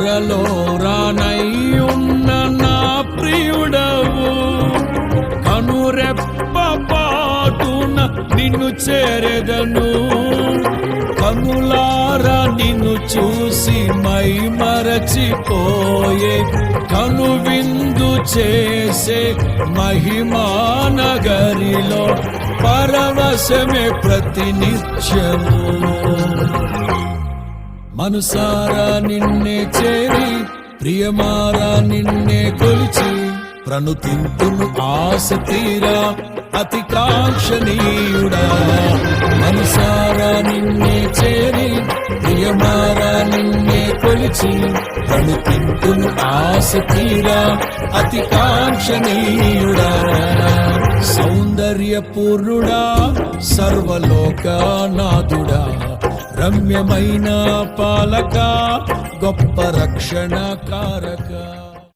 త్వరలో రానయ్యున్న నా ప్రియుడవు, కనురెప్ప పాటున నిన్ను చేరెదను. కనులారా నిన్ను చూసి మై మరచిపోయే, కనువిందు చేసే మహిమానగరిలో పరవశమే ప్రతినిత్యము. మనసారా నిన్నే చేరి, ప్రియమారా నిన్నే కొలిచి, ప్రణుతింతును ఆశ తీరా అతి కాంక్షణీయుడా. మనసారా నిన్నే చేరి, ప్రియమారా నిన్నే కొలిచి, ప్రణుతింతును ఆశ తీరా అతి కాంక్షణీయుడా. సౌందర్యపూర్ణుడా, సర్వలోకనాథుడా, రమ్యమైన పాలక, గొప్ప రక్షణ కారక.